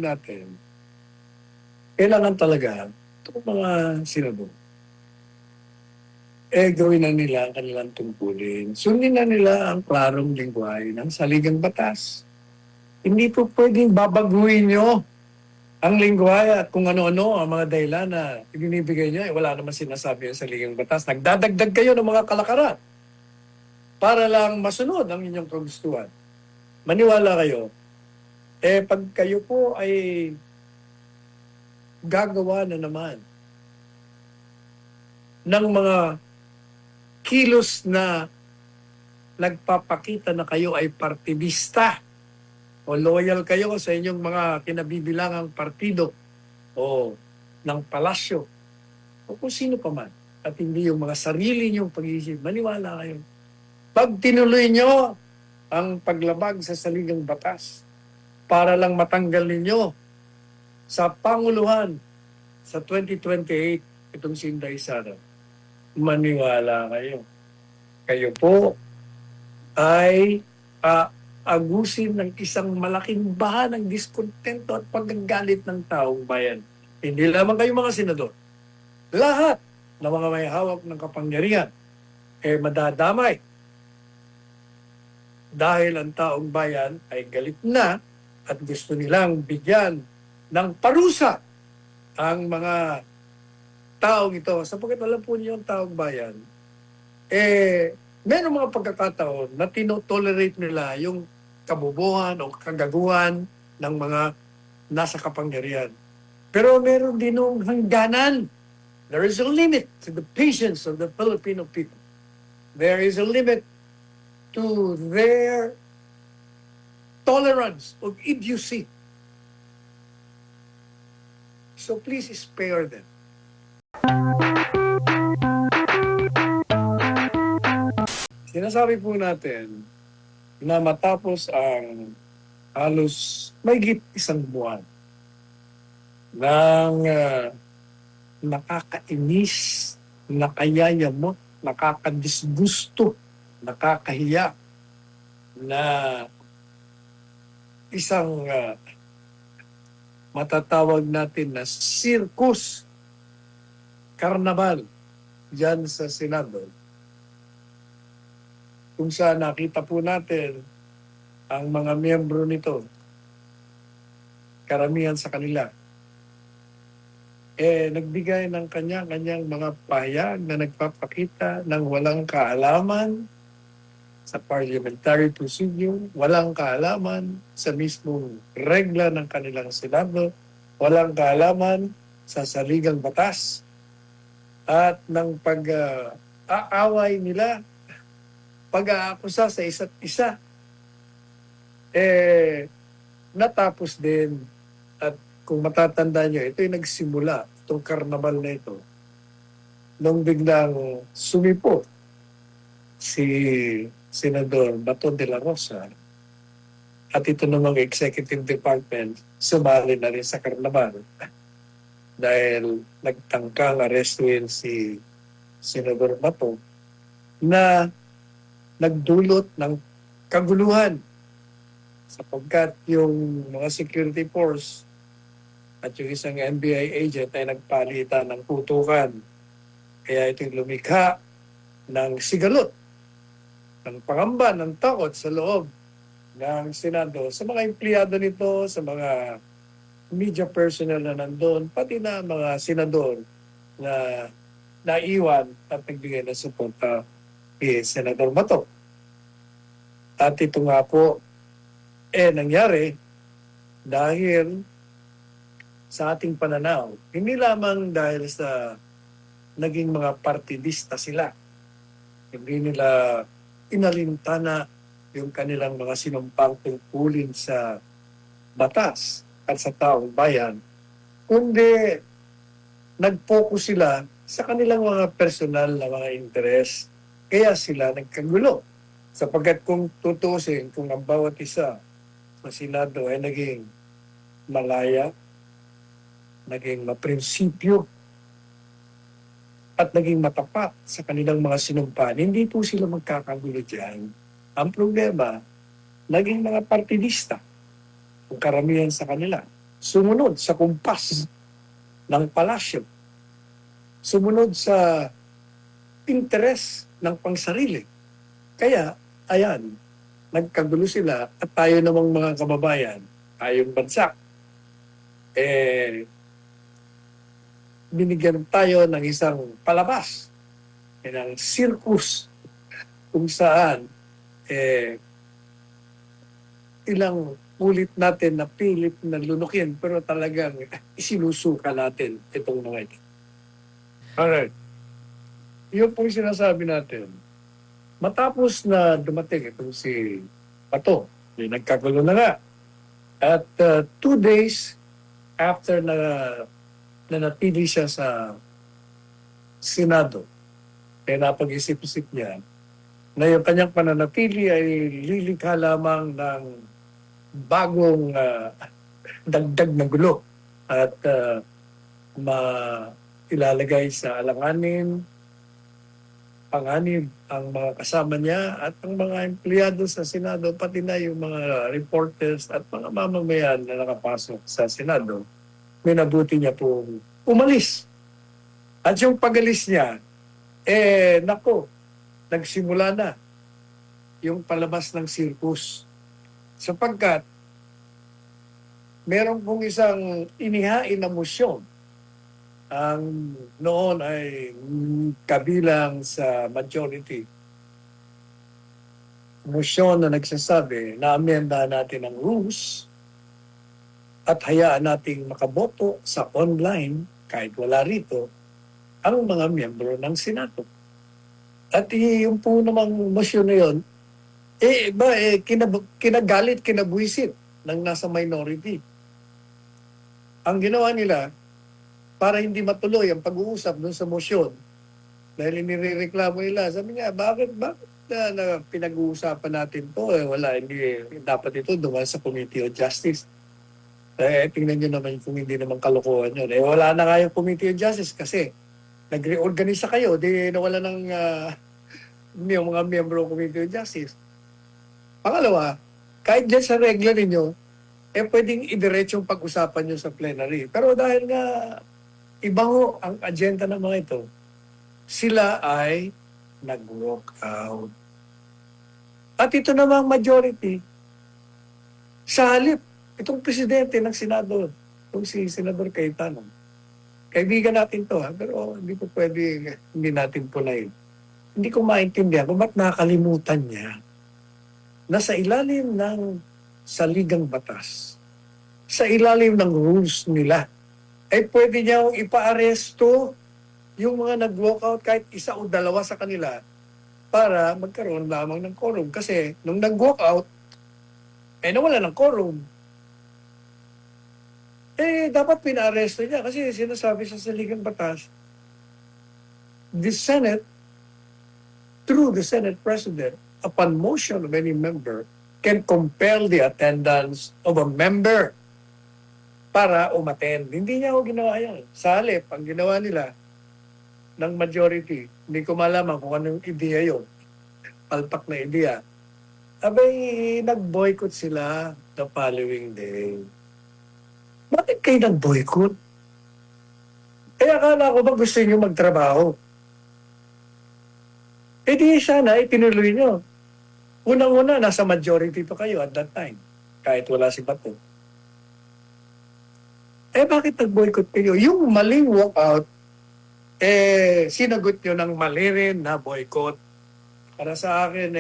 natin, kailangan talaga itong mga senador, gawin na nila ang kanilang tungkulin. Sundin na nila ang klarong lingwahe ng saligang batas. Hindi po pwedeng babaguhin nyo ang lingwahe at kung ano-ano ang mga dahilan na ibinibigay nyo, wala naman sinasabi ang saligang batas. Nagdadagdag kayo ng mga kalakaran para lang masunod ang inyong kagustuhan. Maniwala kayo, pag kayo po ay gagawa na naman ng mga kilos na nagpapakita na kayo ay partidista o loyal kayo sa inyong mga kinabibilangang partido o ng palasyo o kung sino pa man at hindi yung mga sarili niyong pag-iisip, maniwala kayo. Pag tinuloy niyo ang paglabag sa saligang batas para lang matanggal ninyo sa Panguluhan sa 2028 itong si Inday Sara, maniwala kayo. Kayo po ay agusin ng isang malaking bahan ng diskontento at pagagalit ng taong bayan. Hindi lamang kayo mga senador. Lahat ng mga may hawak ng kapangyarihan madadamay. Dahil ang taong bayan ay galit na at gusto nilang bigyan ng parusa ang mga taong ito. Sapagkat alam po niyo ang taong bayan, meron mga pagkakataon na tinotolerate nila yung kabubuhan o kagaguhan ng mga nasa kapangyarihan. Pero meron din ng hangganan. There is a limit to the patience of the Filipino people. There is a limit to their tolerance of idiocy. So please spare them. Sinasabi po natin na matapos ang halos mahigit isang buwan ng nakakainis, nakayayamot, nakakadisgusto, nakakahiya na isang matatawag natin na circus, karnabal dyan sa Senado, kung saan nakita po natin ang mga miyembro nito, karamihan sa kanila, nagbigay ng kanya-kanyang mga pahayag na nagpapakita ng walang kaalaman sa parliamentary procedure, walang kaalaman sa mismong regla ng kanilang Senado, walang kaalaman sa saligang batas, at ng pag-aaway nila, pag-aakusa sa isa't isa, natapos din. At kung matatanda nyo, ito'y nagsimula, itong karnabal na ito, nung biglang sumipo si Senador Bato de la Rosa at ito namang executive department sumali na rin sa karnabal dahil nagtangkang arestuin si Senador Bato na nagdulot ng kaguluhan sapagkat yung mga security force at yung isang NBI agent ay nagpalitan ng putukan. Kaya ito'y lumikha ng sigalot, ng pangamba, ng takot sa loob ng Senado, sa mga empleyado nito, sa mga media personnel na nandun, pati na mga senador na naiwan at nagbigay ng suporta kay Senador Bato. At ito nga po, nangyari dahil sa ating pananaw, hindi lamang dahil sa naging mga partidista sila, hindi nila inalintana yung kanilang mga sinumpang tungkulin sa batas at sa taong bayan, kundi nag-focus sila sa kanilang mga personal na mga interes. Kaya sila nagkagulo. Sapagkat kung tutusin, kung ang bawat isa sa Senado ay naging malaya, naging maprinsipyo, at naging matapat sa kanilang mga sinumpan, hindi po sila magkakagulo dyan. Ang problema, naging mga partidista, ang karamihan sa kanila. sumunod sa kumpas ng palasyo, sumunod sa interes ng pangsarili. Kaya, ayan, nagkagulo sila at tayo namang mga kababayan, tayong bansa, binigyan tayo ng isang palabas, ng circus, kung saan ilang ulit natin na pilit na lunukin pero talagang isinusuka natin itong mga ito. Alright. Yun po yung sinasabi natin. Matapos na dumating itong si Pato, nagkagulo na nga. At 2 days after na natili siya sa Senado, napag-isip-isip niya na yung kanyang pananatili ay lilikha lamang ng bagong dagdag na gulo at ilalagay sa alanganin, panganib ang mga kasama niya at ang mga empleyado sa Senado, pati na yung mga reporters at mga mamamayan na nakapasok sa Senado. Minabuti niya po umalis. At yung pag-alis niya, nagsimula na yung palabas ng circus. Sapagkat meron pong isang inihain na motion ang noon ay kabilang sa majority. Motion na nagsasabi na amenda natin ang rules at hayaan nating makaboto sa online kahit wala rito ang mga miyembro ng Senado. At yung po namang motion na yun, kinagalit, kinabuisit ng nasa minority. Ang ginawa nila, para hindi matuloy ang pag-uusap dun sa motion, dahil inireklamo nila, sabi niya, bakit na pinag-uusapan natin to? Hindi dapat ito dumaan sa Committee on Justice. Tingnan nyo naman kung hindi naman kalokohan yun. Wala na nga yung Committee on Justice kasi nag-reorganize kayo, nawala ng yung mga miyembro ng Committee on Justice. Pangalawa, kahit dyan sa regla ninyo, pwedeng idiretsong pag-usapan nyo sa plenary. Pero dahil nga iba ho ang agenda ng mga ito, sila ay nag-walk out. At ito namang majority, sa halip, itong presidente ng Senado, itong si Senador Cayetano, kaibigan natin to, pero hindi po pwede, hindi natin punayin. Hindi ko maintindihan kung ba't nakalimutan niya na sa ilalim ng saligang batas, sa ilalim ng rules nila, pwede niya ipa-aresto yung mga nag-walkout kahit isa o dalawa sa kanila para magkaroon lamang ng quorum. Kasi nung nag-walkout, nawala ng quorum. Dapat pina-aresto niya kasi sinasabi sa saligang batas, the Senate, through the Senate President, upon motion of any member, can compel the attendance of a member para umattend. Hindi niya ako ginawa yan. Sa halip, ang ginawa nila ng majority, hindi ko malaman kung anong ideya yun. Palpak na ideya. Nag-boycott sila the following day. Bakit kayo nag-boycott? Akala ko ba gusto niyo magtrabaho? Di sana, itinuloy niyo. Unang-una, nasa majority pa kayo at that time, kahit wala si Bato. Bakit nag-boycott kayo? Yung maling walkout, sinagot nyo ng mali rin na boycott. Para sa akin,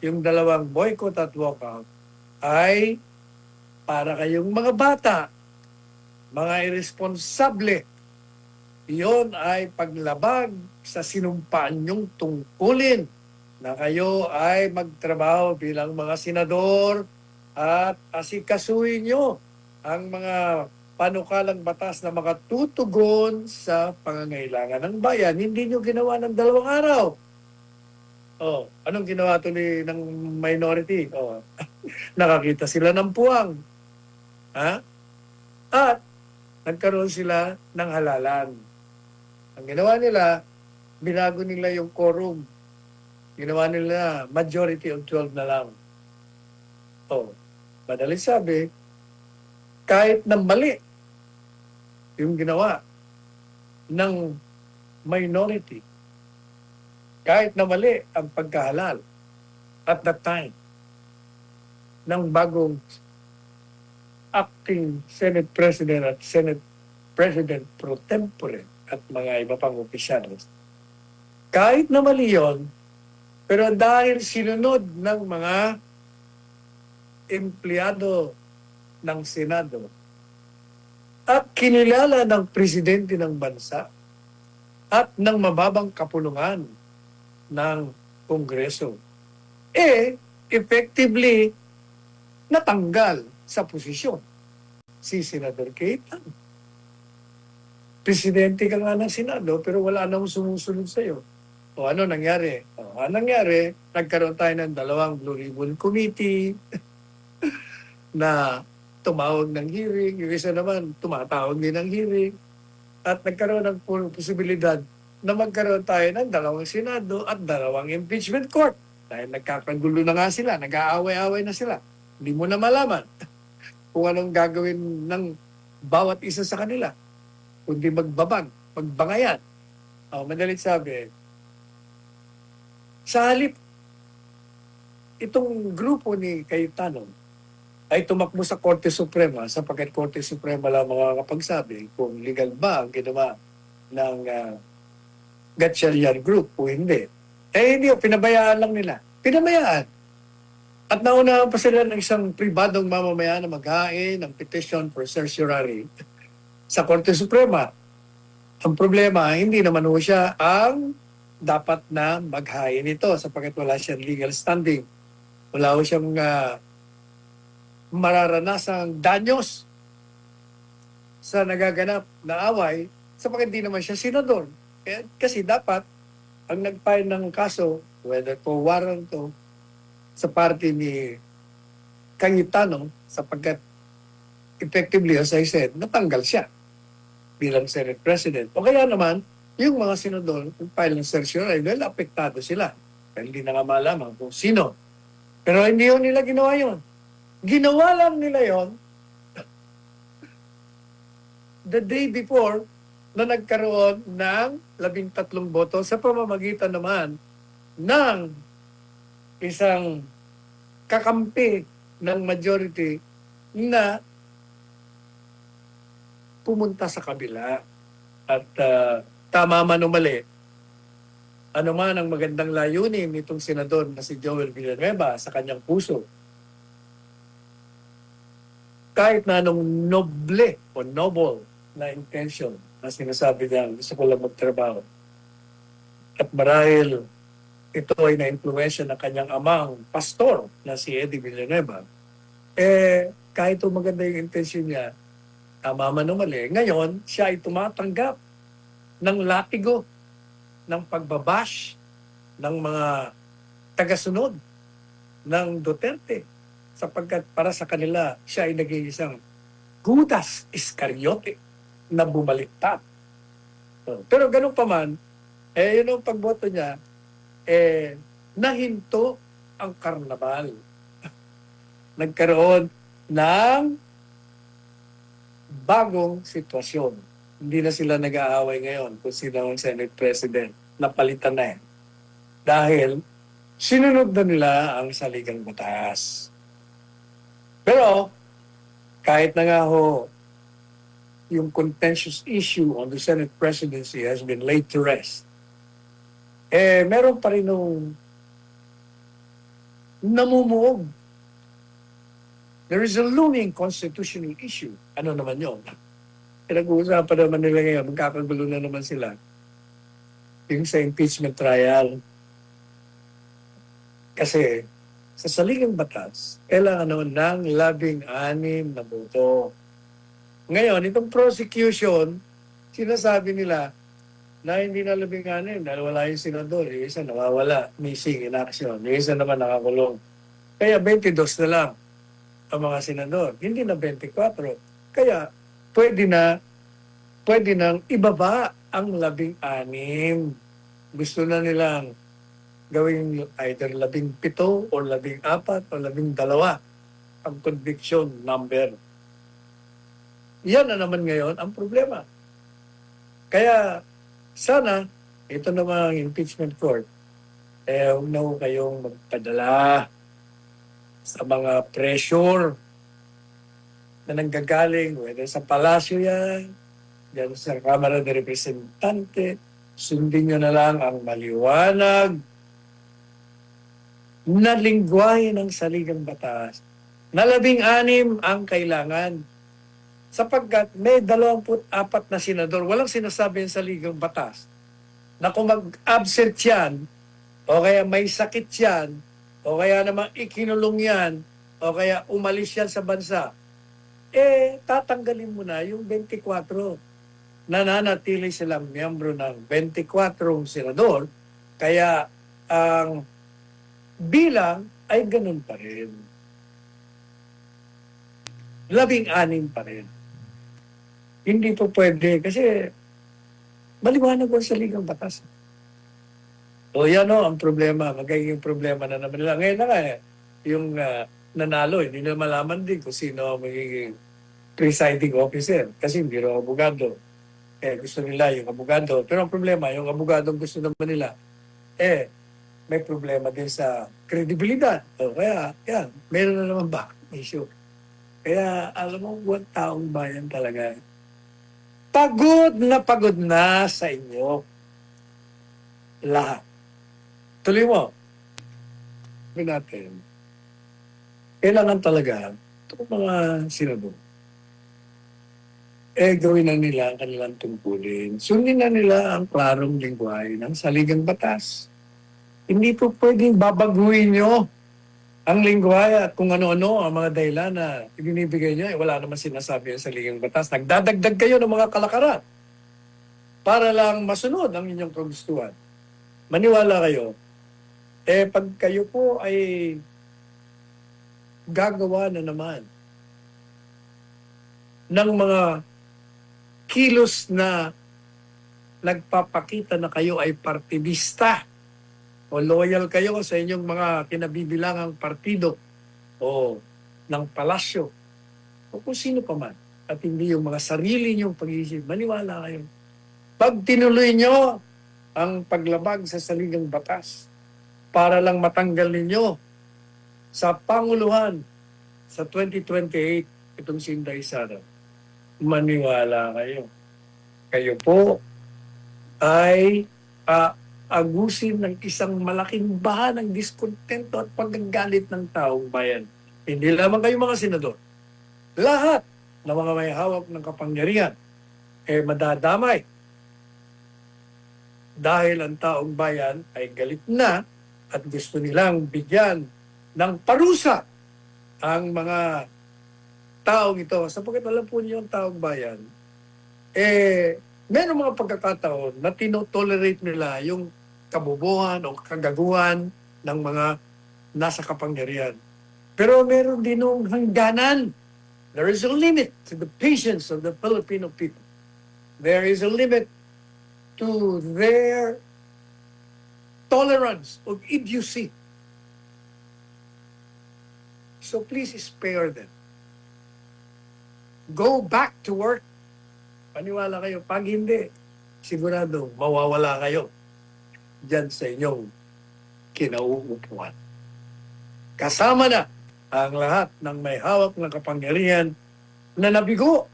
yung dalawang boycott at walkout ay para kayong mga bata, mga irresponsable. Iyon ay paglabag sa sinumpaan nyong tungkulin na kayo ay magtrabaho bilang mga senador at asikasuhin nyo ang mga panukalang batas na makatutugon sa pangangailangan ng bayan. Hindi nyo ginawa ng 2 araw. Anong ginawa tuloy ng minority? Nakakita sila ng puwang. At nagkaroon sila ng halalan. Ang ginawa nila, binago nila yung quorum. Ginawa nila majority of 12 na lang. Madaling sabi, kahit na mali yung ginawa ng minority, kahit na mali ang pagkahalal at that time ng bagong acting Senate President at Senate President pro tempore at mga iba pang opisyalis. Kahit na mali yun, pero dahil sinunod ng mga empleyado ng Senado at kinilala ng presidente ng bansa at ng mababang kapulungan ng Kongreso, effectively natanggal sa posisyon si Senador Cayetano. Presidente ka nga ng Senado pero wala nang sumusunod sa'yo. O ano nangyari? Nagkaroon tayo ng 2 Blue Ribbon Committee na tumawag ng hearing. Yung isa naman, tumatawag din ng hearing. At nagkaroon ng posibilidad na magkaroon tayo ng 2 Senado at 2 impeachment court. Dahil nagkakagulo na nga sila, nag-aaway-aaway na sila. Hindi mo na malaman kung anong gagawin ng bawat isa sa kanila. Kundi magbangayan. Madalit sabi, sa halip, itong grupo ni Cayetano ay tumakbo sa Korte Suprema sapagkat Korte Suprema lang makakapagsabi kung legal ba ang ginawa ng Gatchalian Group o hindi. Hindi, pinabayaan lang nila. Pinabayaan. At naunahan pa sila ng isang pribadong mamamayan na maghain ng petition for certiorari sa Korte Suprema. Ang problema, hindi naman ho siya ang dapat na maghain ito sapagkat wala siyang legal standing. Wala ho siyang mararanasang danyos sa nagaganap na away sapagkat hindi naman siya senador. Kasi dapat ang nag-file ng kaso, whether po warrant o sa party ni Cayetano sapagkat effectively, as I said, natanggal siya bilang Senate President. O kaya naman, yung mga senador, kung file ng certiorari, well, apektado sila. Dahil hindi na nga malaman kung sino. Pero hindi yun nila ginawa yun. Ginawa lang nila yon the day before na nagkaroon ng 13 boto sa pamamagitan naman ng isang kakampi ng majority na pumunta sa kabila. At tama man o mali, ano man ang magandang layunin nitong senador na si Joel Villanueva sa kanyang puso, kahit na anong noble o noble na intention na sinasabi niya, gusto ko lang magtrabaho. At marahil ito ay na-influensya ng kanyang amang pastor na si Eddie Villanueva, kahit o maganda yung intention niya, tama man o mali, ngayon siya ay tumatanggap ng latigo, ng pagbabash ng mga tagasunod ng Duterte sapagkat para sa kanila siya ay naging isang Judas Iscariote na bumaliktad. Pero ganun pa man, yun ang pagboto niya, nahinto ang karnabal. Nagkaroon ng bagong sitwasyon. Hindi na sila nag-aaway ngayon kung sino ang Senate President. Napalitan na yan. Dahil sinunod na nila ang saligang batas. Pero kahit na nga ho, yung contentious issue on the Senate presidency has been laid to rest, meron pa rin nung namumuog. There is a looming constitutional issue. Ano naman yun? Pinag-uusapan naman nila ngayon, magkakagulo na naman sila. Yung sa impeachment trial. Kasi sa saligang batas, kailangan naman ng 16 na boto. Ngayon, itong prosecution, sinasabi nila na hindi na 16 dahil wala yung senador. Yung isa nawawala, missing in action. Yung isa naman nakakulong. Kaya 22 na lang ang mga senador. Hindi na 24. Kaya pwede nang ibaba ang 16. Gusto na nilang gawing either 17 or 14 o 12 ang conviction number. Yan na naman ngayon ang problema. Kaya sana, ito namang impeachment court, huwag na ho kayong magpadala sa mga pressure na nanggagaling, whether sa palasyo yan, yan sa Kamara de Representante, sundin nyo na lang ang maliwanag na lingwahe ng saligang batas na 16 ang kailangan. Sapagkat may 24 na senador, walang sinasabi sa saligang batas na kung mag-absent yan, o kaya may sakit yan, o kaya naman ikinulong yan, o kaya umalis yan sa bansa, tatanggalin mo na yung 24. Nananatili silang miyembro ng 24 senador, kaya ang bilang ay ganun pa rin. 16 pa rin. Hindi po pwede kasi maliwanag ang saligang batas. O yan o, ang problema, magiging problema na naman nila. Ngayon na nga yung nanalo, hindi nila malaman din kung sino ang magiging presiding officer kasi hindi rin abogado. Gusto nila yung abogado. Pero ang problema, yung abogado gusto naman nila, may problema din sa credibility. O kaya, yan, meron na naman back issue. Kaya, alam mo, buwan taong bayan talaga. Pagod na sa inyo. Lahat. Tuloy mo. Sabi natin, kailangan talaga itong mga senador, gawin na nila ang kanilang tungkulin. Sundin na nila ang klarong lingwahe ng saligang batas. Hindi po pwedeng babaguhin nyo ang lingwahe at kung ano-ano ang mga dahilan na ibinibigay nyo, wala naman sinasabi ang saligang batas. Nagdadagdag kayo ng mga kalakaran para lang masunod ang inyong kagustuhan. Maniwala kayo, pag kayo po ay gagawa na naman ng mga kilos na nagpapakita na kayo ay partidista o loyal kayo sa inyong mga kinabibilangang partido o ng palasyo o kung sino pa man at hindi yung mga sarili niyong pag-iisip, maniwala kayo. Pag tinuloy nyo ang paglabag sa saligang batas para lang matanggal ninyo sa Panguluhan sa 2028 itong si Inday Sara, maniwala kayo. Kayo po ay agusin ng isang malaking bahan ng diskontento at pagagalit ng taong bayan. Hindi lamang kayo mga senador. Lahat ng mga may hawak ng kapangyarihan madadamay. Dahil ang taong bayan ay galit na at gusto nilang bigyan ng parusa ang mga taong ito. Sapagkat alam po niyo ang taong bayan, meron mga pagkakataon na tinotolerate nila yung kabubuhan o kagaguhan ng mga nasa kapangyarihan. Pero meron din ng hangganan. There is a limit to the patience of the Filipino people. There is a limit to their tolerance of idiocy. So please spare them. Go back to work. Paniwala kayo. Pag hindi, sigurado mawawala kayo dyan sa inyong kinauupuan. Kasama na ang lahat ng may hawak ng kapangyarihan na nabigo,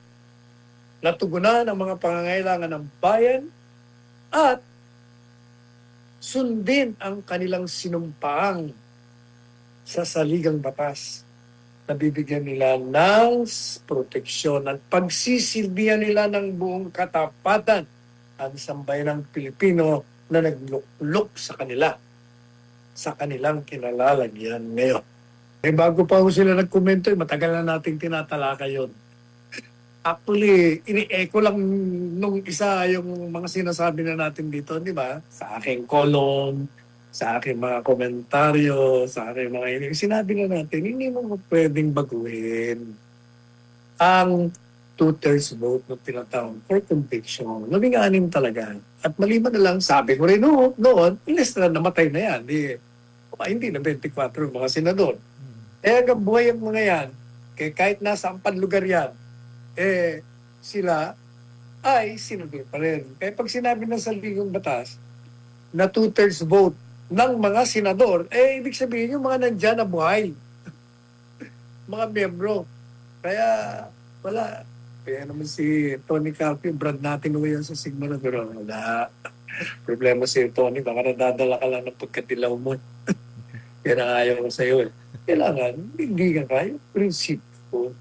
natugunan ang mga pangangailangan ng bayan at sundin ang kanilang sinumpaang sa saligang batas na bibigyan nila ng proteksyon at pagsisilbihan nila ng buong katapatan ang sambayanang Pilipino na naglukluk sa kanila, sa kanilang kinalalagyan ngayon. Bago pa ho sila nagkomento, matagal na nating tinatalakay yun. Actually, ini-echo lang nung isa yung mga sinasabi na natin dito, di ba? Sa aking column, sa aking mga komentaryo, sa aking mga sinabi na natin, hindi mo pwedeng baguhin ang 2/3 vote na tinatawag for conviction. 16 talaga. At maliban na lang, sabi ko rin noon, ilis na namatay na yan. Hindi na 24 mga senador. Hanggang buhay ang mga yan, kahit nasa ang lugar yan, sila ay sinunod pa rin. Kaya pag sinabi ng saligang batas na 2/3 vote ng mga senador, ibig sabihin yung mga nandyan na buhay, mga miyembro. Kaya wala. Kaya naman si Tony Carpio, brand natin ngayon sa Sigma na pero wala. Problema si Tony, baka nadadala ka lang ng pagkatilaw mo. Yan ang ayaw ko sa'yo. Kailangan, hindi ka kayo. Prinsipyo.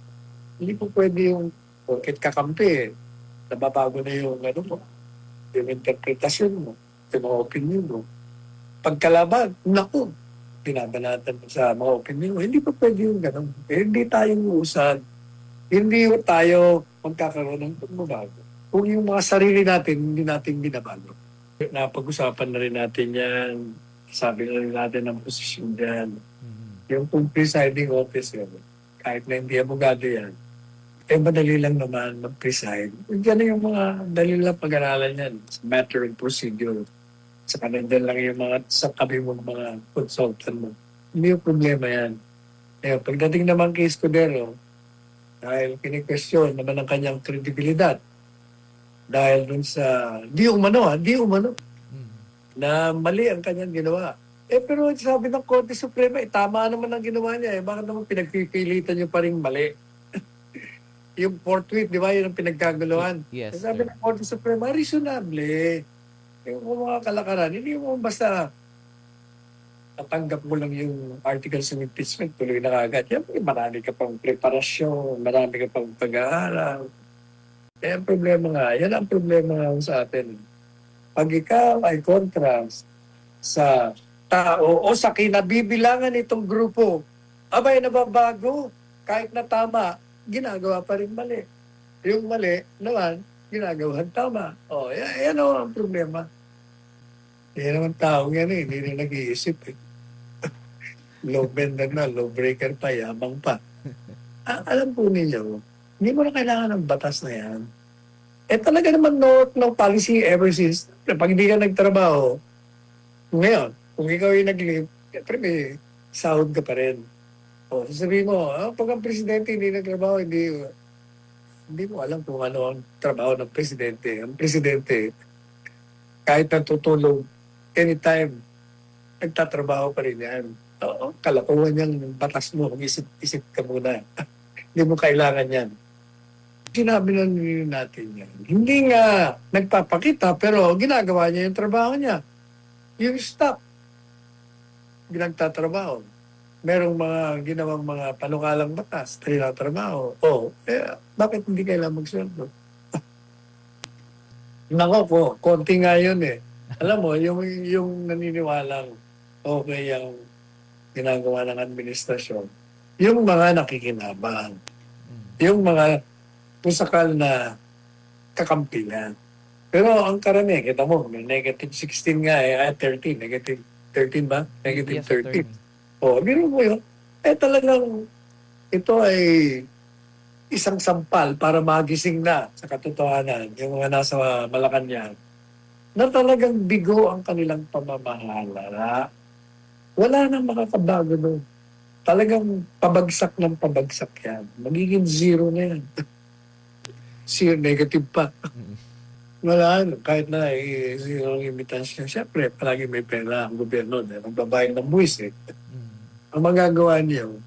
Hindi po pwede yung porket kakampi. Nababago na yung mo, yung interpretasyon mo, yung mga opinion mo. Pagkalaban, naku, binabanatan mo sa mga opinion mo. Hindi pa pwede yung gano'n. Hindi tayo usad. Hindi tayo magkakaroon ng pagbabago. Kung yung mga sarili natin, hindi natin binabago. Napag-usapan na rin natin yan. Sabi na rin natin ang posisyon dyan. Yung kung presiding officer, kahit na hindi abogado yan, madali lang naman mag-preside. Yan na yung mga dali lang pag-aralan yan. It's a matter of procedure. Sa kanandyan lang yung mga sa tabi mo mga consultant mo. Hindi yung problema yan. Pagdating naman kay Escudero, dahil kini-question naman ang kanyang kredibilidad, dahil dun sa di umano, na mali ang kanyang ginawa. Pero sabi ng Korte Suprema, tama naman ang ginawa niya. Bakit naman pinagpipilitan niyo pa rin mali? Yung forthwith, di ba? Yun ang pinagkaguluhan. Yes, Sabi ng Korte Suprema, reasonable. Yung mga kalakaran, hindi mo basta natanggap mo lang yung articles of impeachment, tuloy na agad. Yan, marami ka pang preparasyon, marami ka pang pag-aaral. Kaya ang problema nga, yan ang problema nga sa atin. Pag ikaw ay contrast sa tao o sa kinabibilangan nitong grupo, abay nababago, kahit na tama, ginagawa pa rin mali. Yung mali naman, ginagawa tama. Yan ang problema. Yan naman taong yan hindi na nag-iisip low bender na, low breaker pa, yabang pa. Alam po ninyo, hindi mo na kailangan ng batas na yan. Talaga naman no policy ever since. Pag hindi ka nagtrabaho, ngayon, kung ikaw yung nag-leave, siyempre may sahod ka pa rin. Sasabihin mo, pag ang presidente hindi nagtrabaho, hindi mo alam kung ano ang trabaho ng presidente. Ang presidente, kahit natutulog, anytime, nagtatrabaho pa rin yan. Kalakuhan yung batas mo, isip ka muna. Hindi mo kailangan yan. Sinabi na natin yan. Hindi nga nagpapakita, pero ginagawa niya yung trabaho niya. Yung staff, ginagtatrabaho. Merong mga ginawang mga panukalang batas, tinatrabaho. Bakit hindi kailangan magsweldo? Nako po, konti nga yun eh. Alam mo, yung naniniwalang okay ang ginagawa ng administrasyon, yung mga nakikinabang, yung mga pusakal na kakampihan. Pero ang karami, kita mo, may negative 16 nga 13, negative 13 ba? Negative yes, 13. Biro mo yun. Talagang ito ay isang sampal para magising na sa katotohanan yung mga nasa Malacanang na talagang bigo ang kanilang pamamahala. Wala nang makakabago doon. Talagang pabagsak ng pabagsak yan. Magiging zero na yan. Zero, negative pa. Wala, kahit na zero ang imitasyon. Siyempre, palagi may pera ang gobyerno dahil magbabayad ng buwis. Ang magagawa niyo,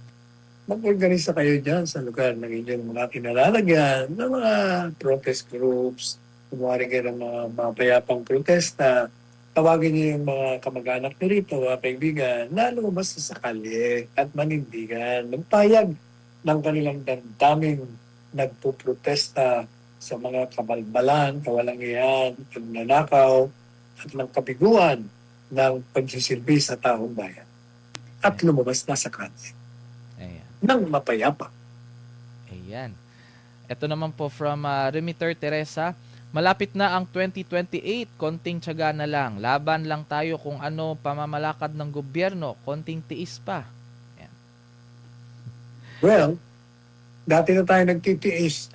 mag-organisa kayo dyan sa lugar ng inyong mga kinalalagyan, ng mga protest groups, kumari kayo ng mga mapayapang protesta, tawagin niyo yung mga kamag-anak niyo rito, mga kaibigan, na lumabas sa kalye at manindigan, magpayag ng kanilang damdaming nagpuprotesta sa mga kabalbalan, kawalangian, pagnanakaw, at ng kabiguan ng pagsisilbi sa taong bayan. At lumabas na sa kalye. Ayan. Nang mapayapa. Ayan. Ito naman po from Remitter Teresa. Malapit na ang 2028, konting tiyaga na lang. Laban lang tayo kung ano pamamalakad ng gobyerno, konting tiis pa. Ayan. Well, dati na tayo nagtitiis.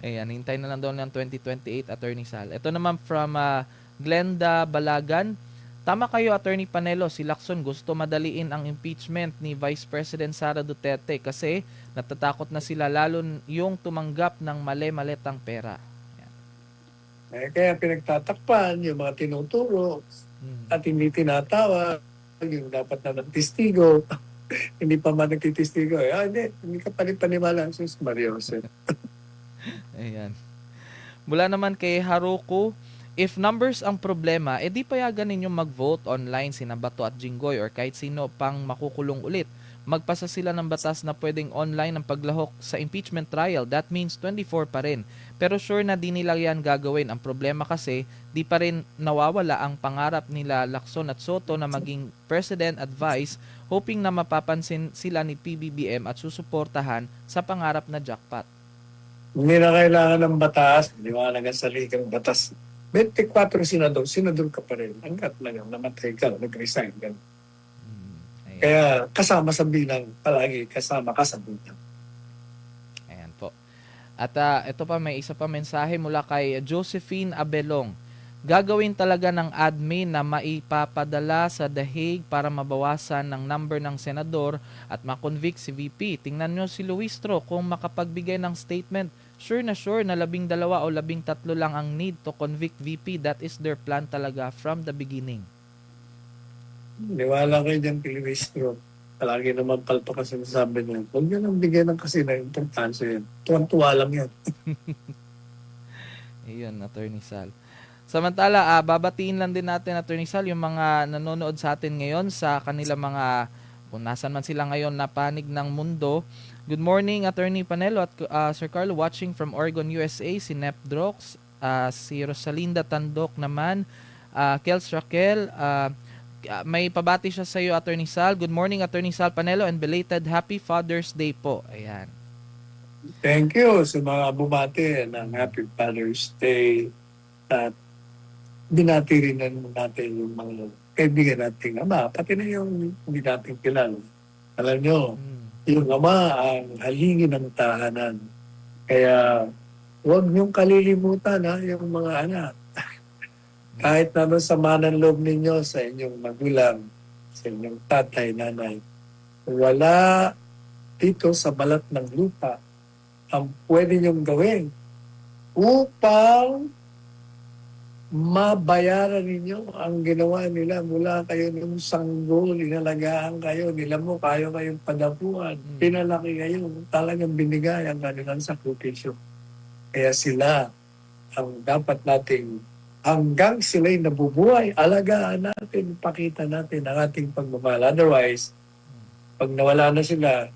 Ayan, hintay na lang daw ng 2028, Attorney Sal. Ito naman from Glenda Balagan. Tama kayo, Attorney Panelo, si Lacson gusto madaliin ang impeachment ni Vice President Sara Duterte kasi natatakot na sila lalo yung tumanggap ng mali-maletang pera. Kaya pinagtatakpan yung mga tinuturo Mm. at hindi tinatawag yung dapat na nagtistigo. Hindi pa man nagtitistigo. Hindi ka paniwala. Sus Maria Jose. Ayan. Mula naman kay Haruko, if numbers ang problema, edi payagan ninyong mag-vote online sina Bato at Jinggoy or kahit sino pang makukulong ulit. Magpasa sila ng batas na pwedeng online ang paglahok sa impeachment trial. That means 24 pa rin. Pero sure na di nila yan gagawin. Ang problema kasi, di pa rin nawawala ang pangarap nila Lacson at Soto na maging president at vice, hoping na mapapansin sila ni PBBM at susuportahan sa pangarap na jackpot. Hindi na kailangan ng batas. Liwanag ang salikang batas. 24 senador ka pa rin. Hanggat lang namatay ka, nag-resign ka. Ayan. Kaya kasama sa bilang, palagi kasama ka sa bilang. Ayan po. At ito pa, may isa pa mensahe mula kay Josephine Abelong. Gagawin talaga ng admin na maipapadala sa The Hague para mabawasan ng number ng senador at makonvict si VP. Tingnan nyo si Luistro kung makapagbigay ng statement. Sure na 12 o 13 lang ang need to convict VP. That is their plan talaga from the beginning. Niwala kayo dyan kay Luistro. Palagi naman palpa kasi sabi niya, huwag niyo nang bigyan ng kasi na importansya yan. Tuwan-tuwa lang yan. Ayun, Attorney Sal. Samantala, babatiin lang din natin, Attorney Sal, yung mga nanonood sa atin ngayon sa kanila mga, kung nasan man sila ngayon na panig ng mundo. Good morning, Attorney Panelo at Sir Carlo, watching from Oregon, USA, si Nep Drox, si Rosalinda Tandok naman, Kels Raquel, may pabati siya sa iyo, Attorney Sal. Good morning, Attorney Sal Panelo, and belated Happy Father's Day po. Ayan. Thank you sa mga bumati ng Happy Father's Day at binati rin natin yung mga kaibigan nating ama, pati na yung hindi natin kilala. Alam nyo, yung ama ang haligi ng tahanan. Kaya huwag niyong kalilimutan yung mga anak. Kahit na sama ng loob ninyo sa inyong magulang, sa inyong tatay, nanay, wala dito sa balat ng lupa ang pwede niyong gawin upang mabayaran ninyo ang ginawa nila mula kayo ng sanggol, inalagaan kayo, nilamo kayo kayong padapuan, pinalaki kayo, talagang binigay ang kanilang sakripisyo. Kaya sila ang dapat nating hanggang sila'y nabubuhay, alagaan natin, pakita natin ang ating pagmamahal. Otherwise, pag nawala na sila,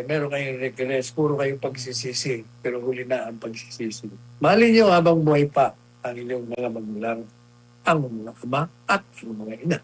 meron kayong regret, puro kayong pagsisisi, pero huli na ang pagsisisi. Mahalin nyo habang buhay pa ang inyong mga magulang, ang mga ama at ang mga ina.